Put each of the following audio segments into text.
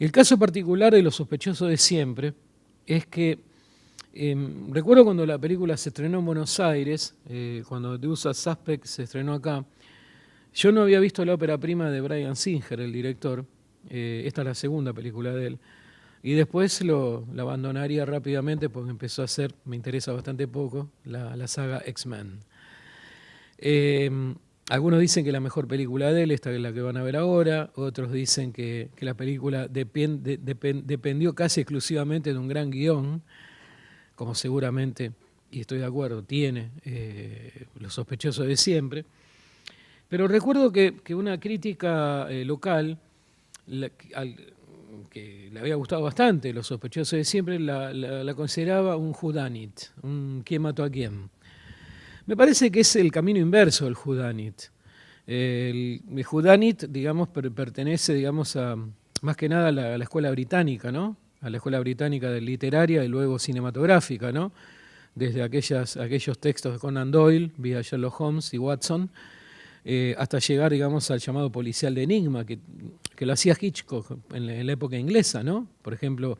El caso particular de Los sospechosos de siempre es que recuerdo cuando la película se estrenó en Buenos Aires, cuando The Usual Suspect se estrenó acá, yo no había visto la ópera prima de Bryan Singer, el director. Esta es la segunda película de él. Y después la abandonaría rápidamente porque empezó a hacer, me interesa bastante poco, la saga X-Men. Eh, Algunos dicen que la mejor película de él, esta es la que van a ver ahora, otros dicen que la película dependió casi exclusivamente de un gran guión, como seguramente, y estoy de acuerdo, tiene Los sospechosos de siempre. Pero recuerdo que una crítica local, que le había gustado bastante, Los sospechosos de siempre, la consideraba un whodunit, un quién mató a quién. Me parece que es el camino inverso del whodunit. El whodunit, digamos, pertenece, digamos, más que nada a la escuela británica, ¿no? A la escuela británica de literaria y luego cinematográfica, ¿no? Desde aquellos textos de Conan Doyle, vía Sherlock Holmes y Watson, hasta llegar, digamos, al llamado policial de enigma, que lo hacía Hitchcock en la época inglesa, ¿no? Por ejemplo,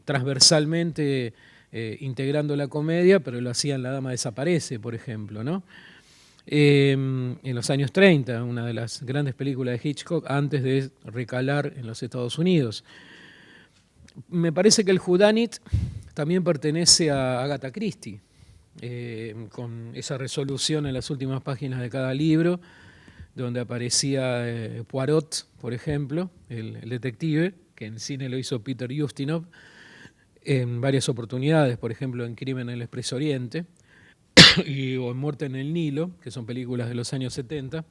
transversalmente integrando la comedia, pero lo hacía en La dama desaparece, por ejemplo, ¿no? En los años 30, una de las grandes películas de Hitchcock, antes de recalar en los Estados Unidos. Me parece que el whodunit también pertenece a Agatha Christie, con esa resolución en las últimas páginas de cada libro, donde aparecía Poirot, por ejemplo, el detective, que en cine lo hizo Peter Ustinov, en varias oportunidades, por ejemplo en Crimen en el Expreso Oriente, o en Muerte en el Nilo, que son películas de los años 70,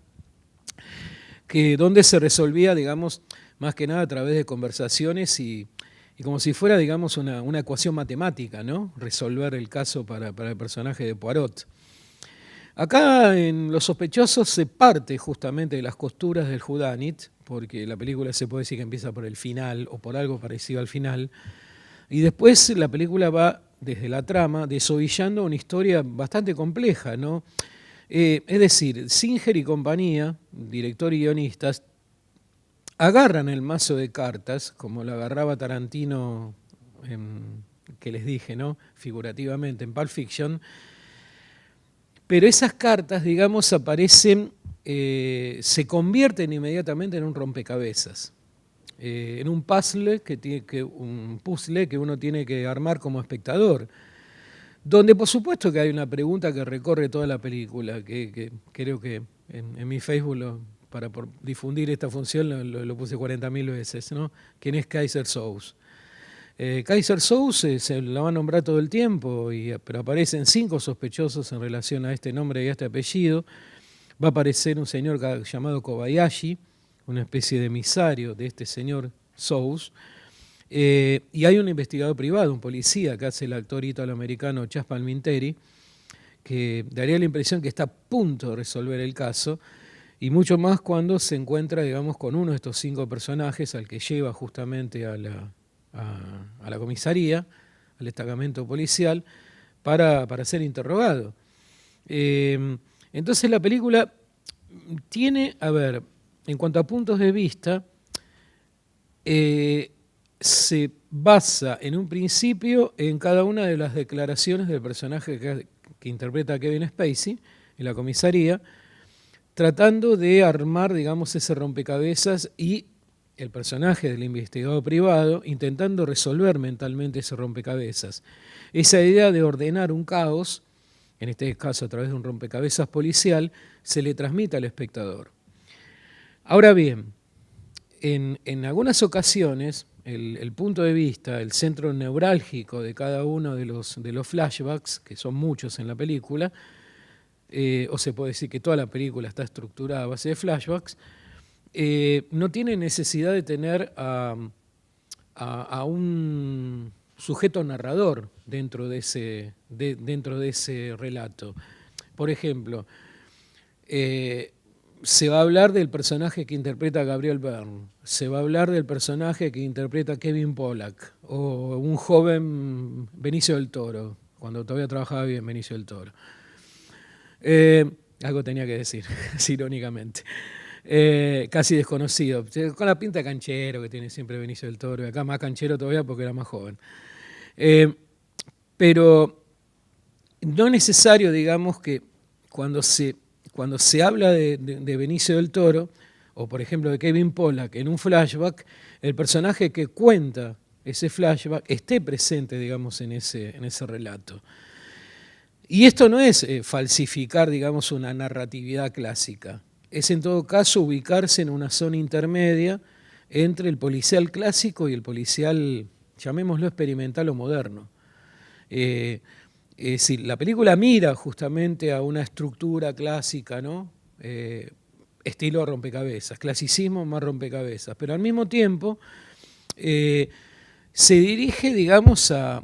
donde se resolvía, digamos, más que nada a través de conversaciones y como si fuera, digamos, una ecuación matemática, ¿no? Resolver el caso para el personaje de Poirot. Acá en Los sospechosos se parte justamente de las costuras del whodunit, porque la película se puede decir que empieza por el final o por algo parecido al final, y después la película va desde la trama desovillando una historia bastante compleja, ¿no? Es decir, Singer y compañía, director y guionistas, agarran el mazo de cartas, como lo agarraba Tarantino, que les dije, ¿no? Figurativamente en Pulp Fiction, pero esas cartas, digamos, aparecen, se convierten inmediatamente en un rompecabezas, en un puzzle que uno tiene que armar como espectador, donde por supuesto que hay una pregunta que recorre toda la película, que creo que en mi Facebook, para difundir esta función, lo puse 40.000 veces, ¿no? ¿Quién es Keyser Söze? Keyser Söze se la va a nombrar todo el tiempo, pero aparecen 5 sospechosos en relación a este nombre y a este apellido. Va a aparecer un señor llamado Kobayashi, una especie de emisario de este señor Söze. Y hay un investigador privado, un policía que hace el actor italoamericano Chas Palminteri, que daría la impresión que está a punto de resolver el caso, y mucho más cuando se encuentra, digamos, con uno de estos 5 personajes al que lleva justamente a la comisaría, al destacamento policial, para ser interrogado. Entonces la película tiene, a ver, en cuanto a puntos de vista, se basa en un principio en cada una de las declaraciones del personaje que interpreta a Kevin Spacey en la comisaría, tratando de armar, digamos, ese rompecabezas y el personaje del investigador privado intentando resolver mentalmente ese rompecabezas. Esa idea de ordenar un caos, en este caso a través de un rompecabezas policial, se le transmite al espectador. Ahora bien, en algunas ocasiones, el punto de vista, el centro neurálgico de cada uno de los flashbacks, que son muchos en la película, o se puede decir que toda la película está estructurada a base de flashbacks, no tiene necesidad de tener a un sujeto narrador dentro de ese relato. Por ejemplo, se va a hablar del personaje que interpreta Gabriel Byrne, se va a hablar del personaje que interpreta Kevin Pollak, o un joven Benicio del Toro, cuando todavía trabajaba bien Benicio del Toro. Algo tenía que decir, irónicamente. casi desconocido, con la pinta de canchero que tiene siempre Benicio del Toro, y acá más canchero todavía porque era más joven. Eh, pero no es necesario, digamos, que cuando se habla de Benicio del Toro, o por ejemplo de Kevin Pollak, en un flashback, el personaje que cuenta ese flashback esté presente, digamos, en ese relato. Y esto no es falsificar, digamos, una narratividad clásica. Es en todo caso ubicarse en una zona intermedia entre el policial clásico y el policial, llamémoslo experimental o moderno. Es decir, la película mira justamente a una estructura clásica, ¿no? Estilo rompecabezas, clasicismo más rompecabezas, pero al mismo tiempo se dirige, digamos, a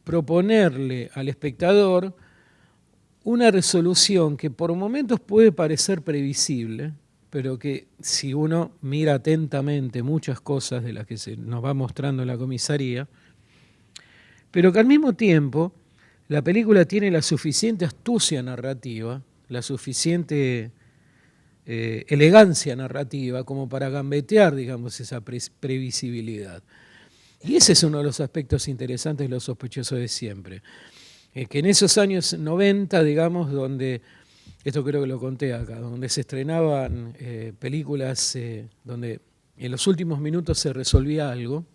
proponerle al espectador una resolución que por momentos puede parecer previsible, pero que si uno mira atentamente muchas cosas de las que se nos va mostrando en la comisaría, pero que al mismo tiempo la película tiene la suficiente astucia narrativa, la suficiente elegancia narrativa como para gambetear, digamos, esa previsibilidad. Y ese es uno de los aspectos interesantes de Los sospechosos de siempre. Que en esos años 90, digamos, donde, esto creo que lo conté acá, donde se estrenaban películas donde en los últimos minutos se resolvía algo.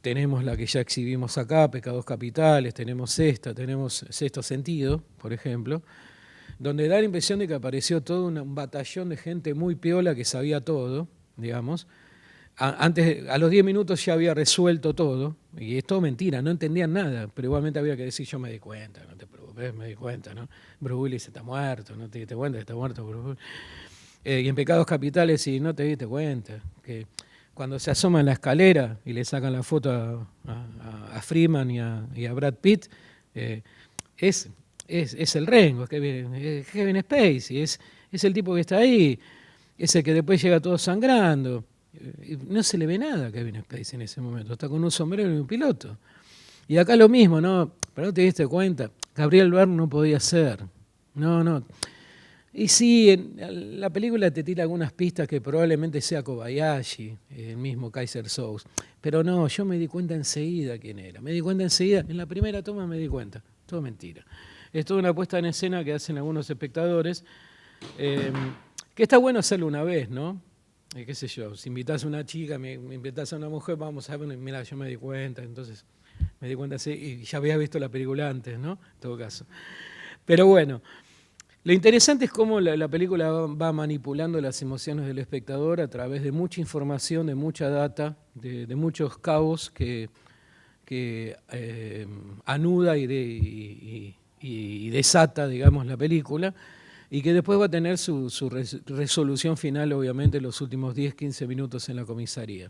Tenemos la que ya exhibimos acá, Pecados Capitales, tenemos esta, tenemos Sexto Sentido, por ejemplo, donde da la impresión de que apareció todo un batallón de gente muy piola que sabía todo, digamos. Antes, a los 10 minutos ya había resuelto todo, y es todo mentira, no entendían nada, pero igualmente había que decir, yo me di cuenta, no te preocupes, me di cuenta, ¿no? Bruce Willis está muerto, no te diste cuenta que está muerto Bruce Willis. Y en Pecados Capitales, si no te diste cuenta, que cuando se asoma en la escalera y le sacan la foto a Freeman y a Brad Pitt, es el Rengo, es Kevin Spacey, es el tipo que está ahí, es el que después llega todo sangrando. No se le ve nada a Kevin Spacey en ese momento, está con un sombrero y un piloto. Y acá lo mismo, ¿no? Pero no te diste cuenta, Gabriel Byrne no podía ser. No. Y sí, la película te tira algunas pistas que probablemente sea Kobayashi, el mismo Kaiser Soze. Pero no, yo me di cuenta enseguida quién era. Me di cuenta enseguida, en la primera toma me di cuenta. Todo mentira. Es toda una puesta en escena que hacen algunos espectadores, que está bueno hacerlo una vez, ¿no? Qué sé yo, si invitas a una chica, me invitas a una mujer, vamos a ver, mira, yo me di cuenta, entonces me di cuenta así, y ya había visto la película antes, ¿no? En todo caso. Pero bueno, lo interesante es cómo la película va manipulando las emociones del espectador a través de mucha información, de mucha data, de muchos cabos que anuda y desata, digamos, la película, y que después va a tener su resolución final, obviamente, en los últimos 10, 15 minutos en la comisaría.